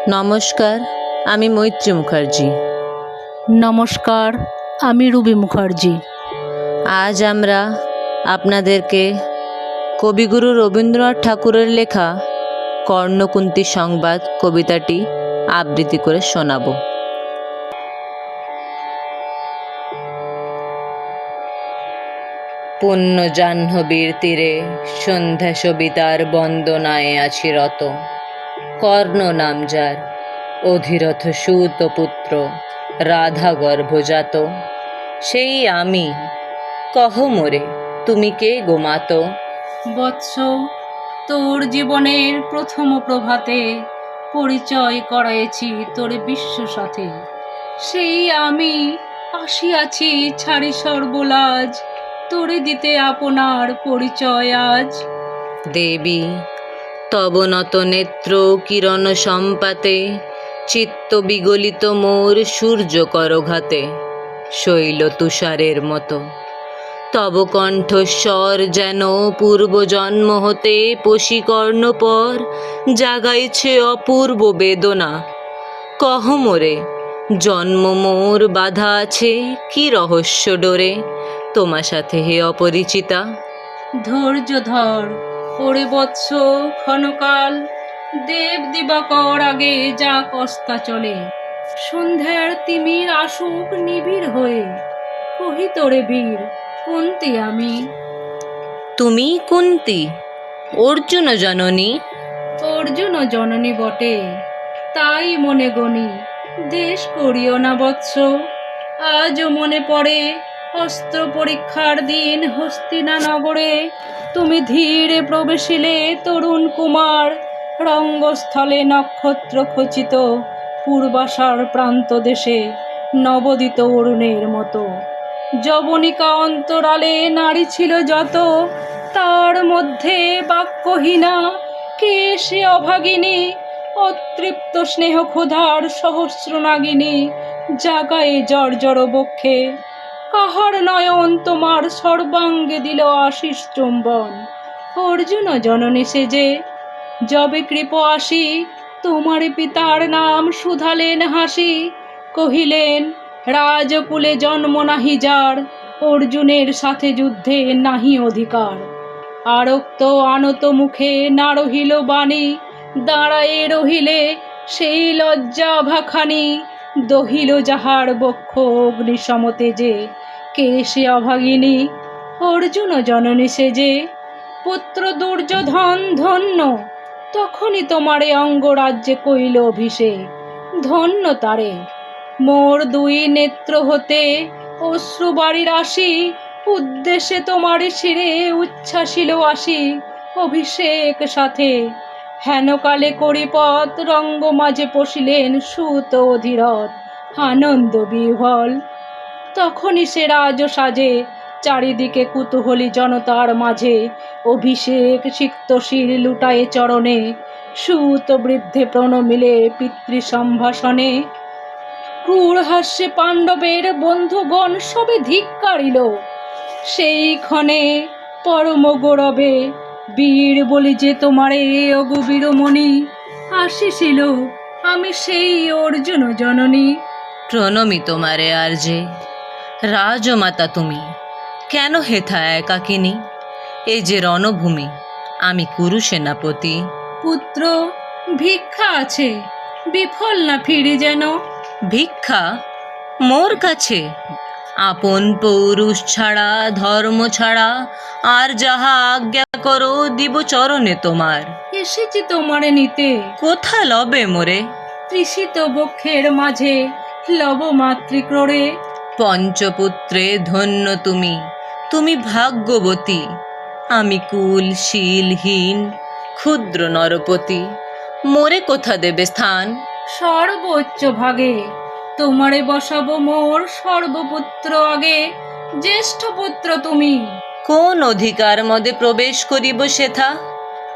নমস্কার, আমি মৈত্রী মুখার্জি। নমস্কার, আমি রুবি মুখার্জি। আজ আমরা আপনাদেরকে কবিগুরু রবীন্দ্রনাথ ঠাকুরের লেখা কর্ণকুন্তী সংবাদ কবিতাটি আবৃত্তি করে শোনাব। পুণ্য জাহ্নবীর তীরে সন্ধ্যা সবিতার বন্দনায় আছি রত। কর্ণ নাম যার, অধিরথ সুত পুত্র, রাধা গর্ভজাত। সেই আমি, কহ মোরে তুমি কে গোমাত। বৎস, তোর জীবনের প্রথম প্রভাতে পরিচয় করাইছি তোর বিশ্ব সাথে। সেই আমি আসিয়াছি ছাড়ি সর্বলাজ, তোরে দিতে আপনার পরিচয় আজ। দেবী, তব নত নেত্র কিরণ সম্পাতে, চিত্ত বিগলিত মোর সূর্য করঘাতে। শৈল তুষারের মতো তব কণ্ঠস্বর যেন পূর্বজন্ম হতে পশিকর্ণ পর জাগাইছে অপূর্ব বেদনা। কহ মোরে জন্ম মোর বাধা আছে কি রহস্য ডোরে, তোমার সাথে হে অপরিচিতা। ধৈর্য ধর ওরে বৎস ক্ষণকাল, দেব দিবাকর আগে যা কস্তা চলে। সন্ধ্যার তিমির আসুক নিবিড় হয়ে, কহি তোরে বীর কুন্তি আমি। তুমি কুন্তি, অর্জুন জননী। অর্জুন জননী বটে, তাই মনে গণি দেশ করিও না বৎস। আজও মনে পড়ে অস্ত্র পরীক্ষার দিন হস্তিনা নগরে। তুমি ধীরে প্রবেশিলে তরুণ কুমার, রঙ্গস্থলে নক্ষত্র খচিত পূর্বাশার প্রান্ত দেশে নবোদিত অরুণের মতো। যবনিকা অন্তরালে নারী ছিল যত, তার মধ্যে বাক্যহীনা কে সে অভাগিনী। অতৃপ্ত স্নেহ ক্ষুধার সহস্র নাগিনী, জাগায়ে জর্জর বক্ষে। কাহার নয়ন তোমার সর্বাঙ্গে দিল আশিস চুম্বন। অর্জুন জননী সেজে যবে কৃপ আসি, তোমার পিতার নাম শুধালেন হাসি। কহিলেন রাজকুলে জন্ম নাহি যার, অর্জুনের সাথে যুদ্ধে নাহি অধিকার। আরক্ত আনত মুখে না রহিল বাণী, দাঁড়ায়ে রহিলে সেই লজ্জা ভাখানি। দহিল যাহার বক্ষ অগ্নি সমতেজে, কে সে অভাগিনী। অর্জুন জননী সেজে পুত্র দুর্যোধন ধন্য, তখনই তোমারে অঙ্গরাজ্যে কইল অভিষেক। ধন্য তারে, মোর দুই নেত্র হতে অশ্রুবাড়ি রাশি। উদ্দেশ্যে তোমার শিরে উচ্ছ্বাসিল আসি, অভিষেক সাথে। হেনকালে করিপথ রঙ্গ মাঝে পশিলেন সুত অধিরথ আনন্দ বিহ্বল। তখনই সে রাজ সাজে চারিদিকে কুতূহলী জনতার মাঝে। অভিষেক সিক্ত শির লুটায়ে চরণে, সুত বৃদ্ধে প্রণমিলে পিতৃ সম্ভাষণে। ক্রূর হাস্যে পাণ্ডবের বন্ধুগণ সবে ধিক্কারিল, সেই ক্ষণে পরম গৌরবে বীর বলি যে তোমারে অগবীরমণি। আসিছিল আমি সেই অর্জুন জননী। প্রণমি তোমারে আর্যে, রাজমাতা তুমি, কেন হেথা একাকিনী। এই যে রণভূমি, আমি কুরু সেনাপতি। পুত্র, ভিক্ষা আছে, বিফল না ফিরি যেন। ভিক্ষা মোর কাছে? আপন পৌরুষ ছাড়া, ধর্ম ছাড়া, আর যাহা আজ্ঞা করো দিব চরণে তোমার। এসেছি তোমারে নিতে, কোথা লবে মোরে? তৃষিত বক্ষের মাঝে লব মাতৃক্রোড়ে। পঞ্চপুত্রে ধন্য তুমি, তুমি ভাগ্যবতী। আমি কুল শীলহীন ক্ষুদ্র নরপতি, মোরে কোথা দেবে স্থান? সর্বোচ্চ ভাগে তোমারে বসাবো মোর সর্বপুত্র আগে। জ্যেষ্ঠ পুত্র তুমি, কোন অধিকার মদে প্রবেশ করিব সেথা?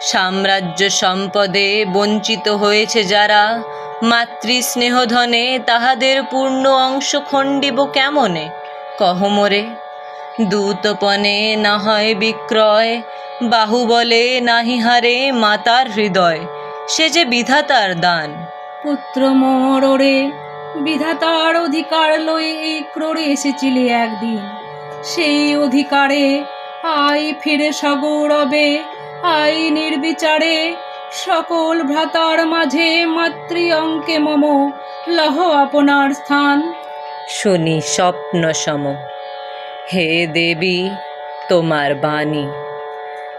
সাম্রাজ্য সম্পদে বঞ্চিত হয়েছে যারা, মাতৃস্নেহধনে তাহাদের পূর্ণ অংশ খণ্ডিব কেমনে? কহ মোরে। দূতপনে না হয় বিক্রয়, বাহুবলে নাহি হারে মাতার হৃদয়। সে যে বিধাতার দান, পুত্র মোর ওরে, বিধাতার অধিকার লয়ে এই ক্রোড়ে এসেছিলি একদিন। সেই অধিকারে আই ফিরে সগৌরবে, আই নির্বিচারে সকল ভ্রাতার মাঝে মাতৃ অঙ্কে মম লহ আপনার স্থান। শুনি স্বপ্ন সম, হে দেবী তোমার বাণী।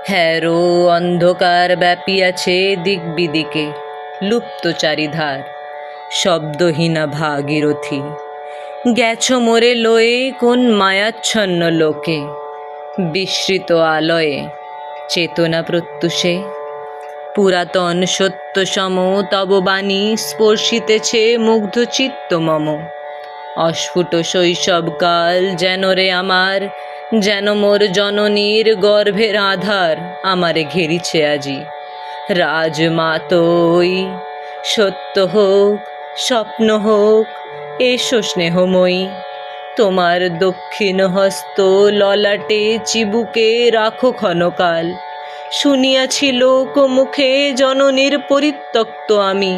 হ্যারো অন্ধকার ব্যাপিয়াছে দিক বিদিকে, লুপ্ত চারিধার শব্দহীনা ভাগীরথী। গেছ মোরে লয়ে কোন মায়াচ্ছন্ন লোকে, বিস্মৃত আলয়ে চেতনা প্রত্যুষে। পুরাতন সত্য সম তব বাণী স্পর্শিতেছে মুগ্ধ চিত্ত মম। অস্ফুট শৈশবকাল যেন রে আমার, যেন মোর জননীর গর্ভের আধার আমারে ঘেরিছে আজি। রাজমাতই সত্য হোক স্বপ্ন হোক, এসো স্নেহময়ী। তোমার দক্ষিণ হস্ত ললাটে চিবুকে রাখো ক্ষণকাল। শুনিয়াছি লোকমুখে জননীর পরিত্যক্ত আমি,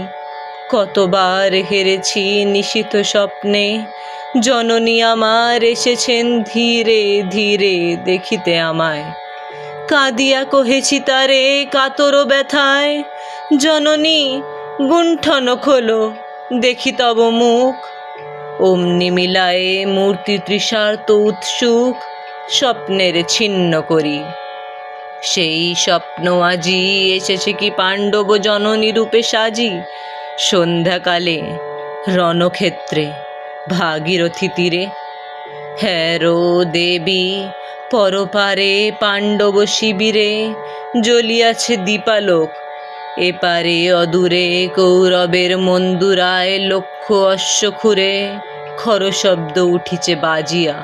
কতবার হেরেছি নিশীথ স্বপ্নে। জননী আমার এসেছেন ধীরে ধীরে দেখিতে আমায়। কাঁদিয়া কহেছি তারে কাতর ব্যথায়, জননী গুণ্ঠন খোলো দেখি তব মুখ। অমনি মিলায়ে মূর্তি তৃষার্ত উৎসুক, স্বপ্নের ছিন্ন করি। সেই স্বপ্ন আজি এসেছে কি পাণ্ডব জননী রূপে সাজি। সন্ধ্যাকালে রণক্ষেত্রে ভাগীরথী তীরে, হ্যারো দেবী পরপারে পাণ্ডব শিবিরে। জ্বলিয়াছে দীপালোক এপারে অদূরে, কৌরবের মন্দুরায় লক্ষ অশ্বক্ষুরে। খরশব্দ উঠিছে বাজিয়া,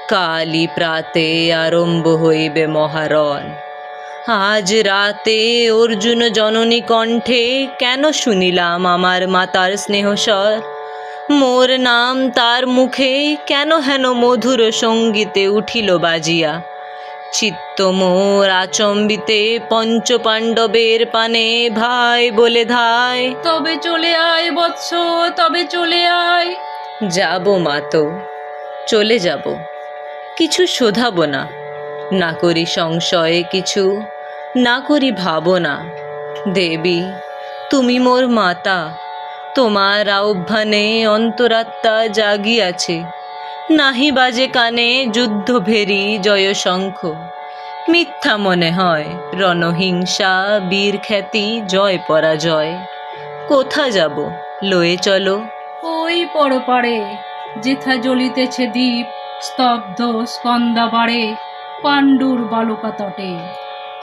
কালী প্রাতে আরম্ভ হইবে মহারণ। আজ রাতে অর্জুন জননী কণ্ঠে কেন শুনিলাম আমার মাতার স্নেহস্বর। মোর নাম তার মুখে কেন হেন মধুর সঙ্গীতে উঠিল বাজিয়া। চিত্ত মোর আচম্বিতে পঞ্চ পাণ্ডবের পানে ভাই বলে ধায়। তবে চলে আয় বৎস, তবে চলে আয়। যাব মাতো, চলে যাব, কিছু শোধাবো না। না করি সংশয়ে কিছু, না করি ভাবনা। দেবী তুমি মোর মাতা, তোমার আহ্বানে অন্তরাত্মা জাগিয়াছে। নাহি বাজে কানে যুদ্ধ ভেরি জয় শঙ্খ। মিথ্যা মনে হয় রণহিংসা বীর খ্যাতি জয় পরাজয়। কোথা যাব লয়ে চলো। ওই পরপারে যেথা জ্বলিতেছে দ্বীপ, স্তব্ধ স্কন্দাবারে পাণ্ডুর বালুকা তটে।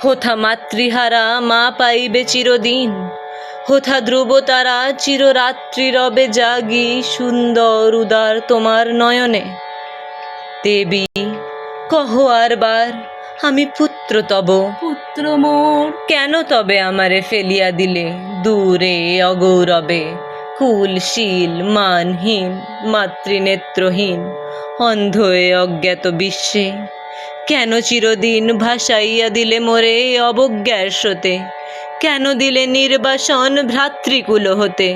হোথা মাতৃহারা মা পাইবে চিরদিন, হোথা ধ্রুব তারা চিররাত্রি রবে জাগি সুন্দর উদার তোমার নয়নে। দেবী কহ আরবার আমি পুত্র তব। পুত্র মোর কেন তবে আমারে ফেলিয়া দিলে দূরে অগৌরবে। কুলশীল মানহীন মাতৃনেত্রহীন অন্ধ এ অজ্ঞাত বিশ্বে। কেন চিরদিন ভাসাইয়া দিলে মোরে অবজ্ঞার স্রোতে। কেন দিলে নির্বাসন ভ্রাতৃকুল হতে।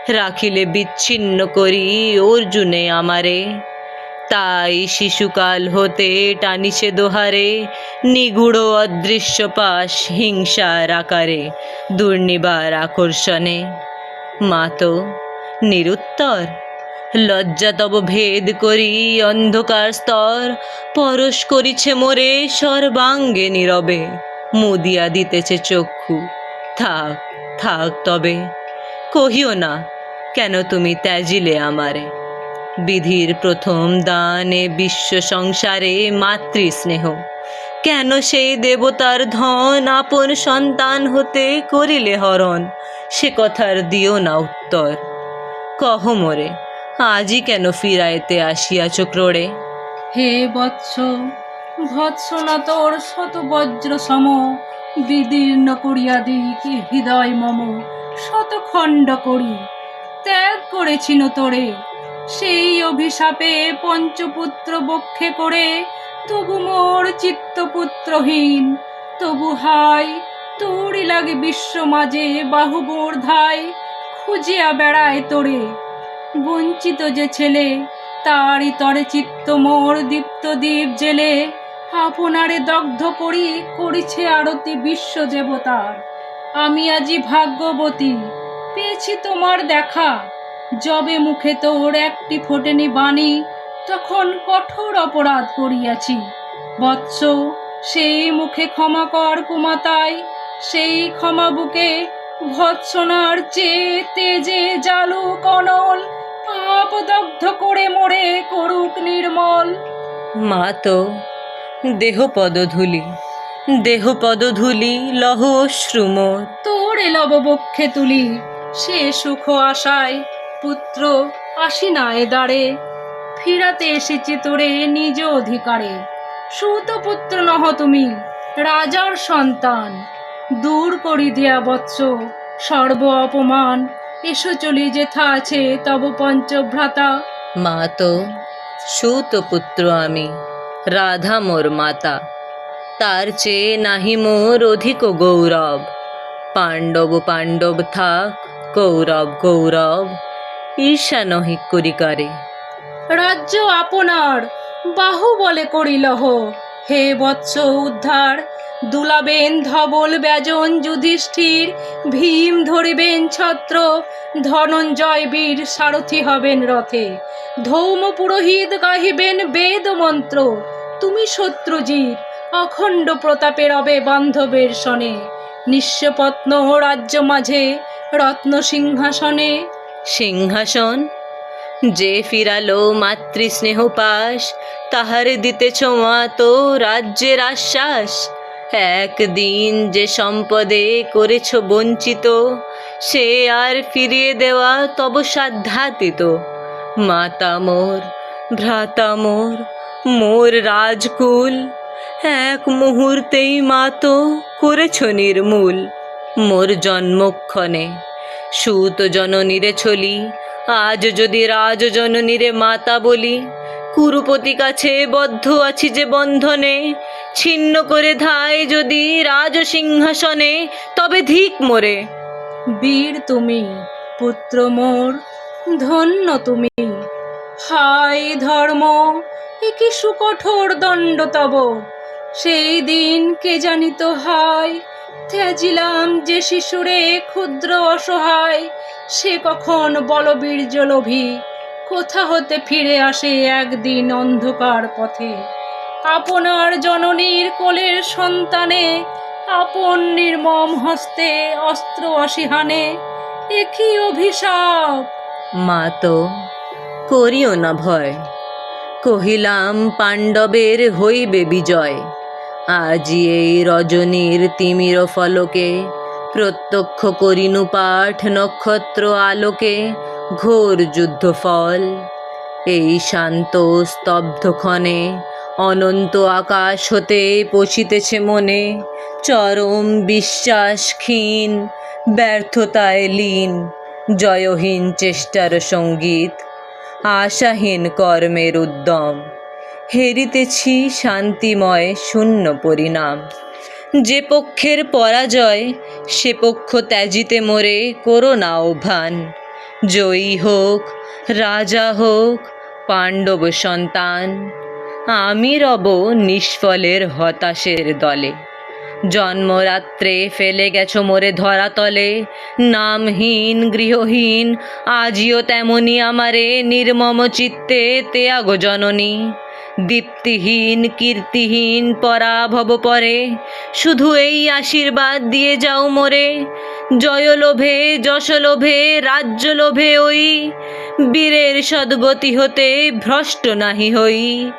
রাখিলে বিচ্ছিন্ন করি অর্জুনে আমারে। তাই শিশুকাল হতে টানিছে দোহারে নিগূঢ় অদৃশ্য পাশ হিংসার আকারে দুর্নিবার আকর্ষণে। মাতো নিরুত্তর, লজ্জা তব ভেদ করি অন্ধকার স্তর। পরশ করিছে মোরে সর্বাঙ্গে নীরবে, মুদিয়া দিতেছে চক্ষু। থাক থাক তবে, কহিও না কেন তুমি ত্যাজিলে আমারে। বিধির প্রথম দানে বিশ্ব সংসারে মাতৃস্নেহ। কেন সেই দেবতার ধন আপন সন্তান হতে করিলে হরণ। সে কথার দিও না উত্তর। কহ মোরে আজই কেন ফিরাইতে আসিয়াছ ক্রোড়ে। হে বৎস, ভৎসনা তোর শত বজ্র সম। বিদীর্ণ করিয়া দিই কি হৃদয় মম, শত খণ্ড করি ত্যাগ করেছিল তোরে। সেই অভিশাপে পঞ্চপুত্র বক্ষে করে, তবু মোর চিত্তপুত্রহীন। তবু হাই তোরই লাগে বিশ্ব মাঝে বাহুবোর ধাই। খুঁজিয়া বেড়ায় তোরে। বঞ্চিত যে ছেলে, তারই তরে চিত্ত মোর দীপ্ত দ্বীপ জেলে। আপনারে দগ্ধ করি করিছে আরতি বিশ্ব দেবতার। আমি আজি ভাগ্যবতী, পেয়েছি তোমার দেখা। যবে মুখে তোর একটি ফোটেনি বাণী, তখন কঠোর অপরাধ করিয়াছি। বৎস, সেই মুখে ক্ষমা কর কুমাতাই, সেই ক্ষমা বুকে ভৎসনার চেয়ে তেজে জালুক অনল। পাপ দগ্ধ করে মোরে করুক নির্মল। মা তো দেহ পদধূলি, দেহ পদধূলি লহ অশ্রুমোর। তোরে লব বক্ষে তুলি, সে সুখ আশায় পুত্র আসি না এ দ্বারে। ফিরাতে এসেছি তোরে নিজ অধিকারে। সুত পুত্র নহ তুমি, রাজার সন্তান। দূর করি দিয়া বৎস সর্ব অপমান। এসো চলি যেথা আছে তব পঞ্চভ্রাতা। মা তো সুত পুত্র আমি, রাধা মোর মাতা। তার চেয়ে নাহি মোর অধিক গৌরব। পাণ্ডব পাণ্ডব থাক, কৌরব কৌরব, ঈর্ষা নহি করিকারে। রাজ্য আপনার বাহু বলে করিলহ, হে বৎস উদ্ধার। দুলাবেন ধবল ব্যজন যুধিষ্ঠির, ভীম ধরিবেন ছত্র, ধনঞ্জয় বীর সারথি হবেন রথে। ধৌম পুরোহিত গাহিবেন বেদ মন্ত্র। তুমি শত্রুজিৎ অখণ্ড প্রতাপে রবে বান্ধবের সনে। নিঃস্বপত্ন রাজ্য মাঝে রত্ন সিংহাসনে। সিংহাসন যে ফিরালো মাতৃস্নেহ পাশ, তাহারে দিতেছ মা তো রাজ্যের আশ্বাস। একদিন যে সম্পদে করেছ বঞ্চিত, সে আর ফিরিয়ে দেওয়া তব সাধ্যাতীত। মাতা মোর, ভ্রাতা মোর, মোর রাজকুল, এক মুহূর্তেই মা তো করেছ নির্মূল। মোর জন্মক্ষণে সুত জননীরে ছলি, আজ যদি রাজ জননীরে মাতা বলি। কুরুপতি কাছে বদ্ধ আছি যে বন্ধনে, ছিন্ন করে ধায় যদি রাজ সিংহাসনে, তবে ধিক মোরে। বীর তুমি, পুত্র মোর, ধন্য তুমি। হায় ধর্ম, এ কি সুকঠোর দণ্ড তব। সেই দিন কে জানিত হায়, ত্যাজিলাম যে শিশুরে ক্ষুদ্র অসহায়। সে কখন বলবীর্য লোভী, কোথা হতে ফিরে আসে একদিন অন্ধকার পথে। আপনার জননীর কোলের সন্তানে, আপন নির্মম হস্তে অস্ত্র অসিহানে। এ কি অভিশাপ। মা তো করিও না ভয়, কহিলাম পাণ্ডবের হইবে বিজয়। আজি এই রজনীর তিমির ফলকে, প্রত্যক্ষ করিনু পাঠ নক্ষত্র আলোকে। ঘোর যুদ্ধ ফল এই শান্ত স্তব্ধ ক্ষণে, অনন্ত আকাশ হতে পশিতেছে মনে। চরম বিশ্বাস ক্ষীণ, ব্যর্থতায় লীন, জয়হীন চেষ্টার সঙ্গীত, আশাহীন কর্মের উদ্যম। হেরিতেছি শান্তিময় শূন্য পরিণাম। যে পক্ষের পরাজয়, সে পক্ষ ত্যাজিতে মোরে করো না আহ্বান। জয়ী হোক, রাজা হোক, পাণ্ডব সন্তান, আমি রব নিষ্ফলের হতাশের দলে। জন্মরাত্রে ফেলে গেছো মোরে ধরাতলে, নামহীন গৃহহীন আজিও তেমনি আমারে নির্মম চিত্তে ত্যাগ জননী। দীপ্তিহীন কীর্তিহীন পরাভব পরে, শুধু এই আশীর্বাদ দিয়ে যাও মোরে। জয়লোভে যশলোভে রাজ্যলোভে ওই, বীরের সদ্গতি হতে ভ্রষ্ট নাহি হই।